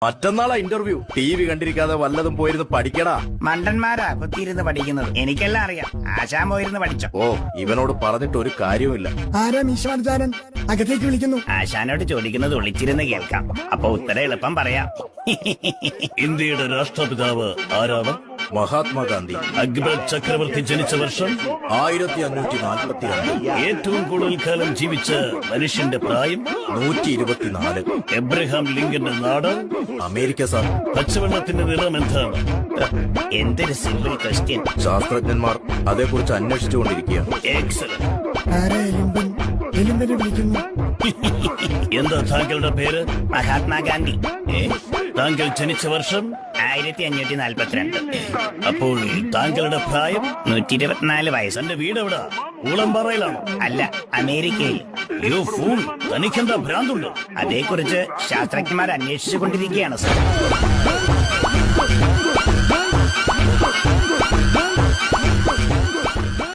മറ്റന്നാളാ interview. TV കണ്ടിരിക്കാതെ വല്ലതും പോയിരുന്ന് പഠിക്കടാ. മണ്ടന്മാരാ കുത്തിയിരുന്ന് പഠിക്കുന്നത്. എനിക്കെല്ലാം അറിയാം. ആശാൻ പോയിരുന്ന് പഠിച്ചോ. ഓ, ഇവനോട് പറഞ്ഞിട്ട് ഒരു കാര്യവുമില്ല. ആരാ മീശമാർജാരൻ? അകത്തേക്ക് വിളിക്കുന്നു. ആശാനോട് ചോദിക്കുന്നത് ഒളിച്ചിരുന്ന് കേൾക്കാം. അപ്പൊ ഉത്തരം എളുപ്പം പറയാം. ഇന്ത്യയുടെ രാഷ്ട്രപിതാവ് ആരാണ്? മഹാത്മാഗാന്ധി. അക്ബർ ചക്രവർത്തി ജനിച്ച വർഷം 1542. ഏറ്റവും കൂടുതൽ കാലം ജീവിച്ച മനുഷ്യന്റെ പ്രായം 124. എബ്രഹാം ലിങ്കന്റെ നാട് അമേരിക്ക സാർ. പച്ചവെള്ളത്തിന്റെ നിറം എന്താണ്? എന്തൊരു സിമ്പിൾ ക്വസ്റ്റ്യൻ. ശാസ്ത്രജ്ഞന്മാർ അതേക്കുറിച്ച് അന്വേഷിച്ചുകൊണ്ടിരിക്കുക. എക്സലന്റ്. ആരാ എലുമ്പൻ? എലുമ്പനെ വിളിക്കുന്നു. എന്താ താങ്കളുടെ പേര്? മഹാത്മാഗാന്ധി. താങ്കൾ ജനിച്ച വർഷം 1542. അപ്പോൾ താങ്കളുടെ പ്രായം? 124 വയസ്സ്. തന്റെ വീട് എവിടാ? ഊളംപാറയിലാണോ? അല്ല, അമേരിക്കയിൽ. യു ഫൂൾ, തനിക്കെന്താ ഭ്രാന്തുണ്ട്? അതേക്കുറിച്ച് ശാസ്ത്രജ്ഞന്മാർ അന്വേഷിച്ചു കൊണ്ടിരിക്കുകയാണ് സർ.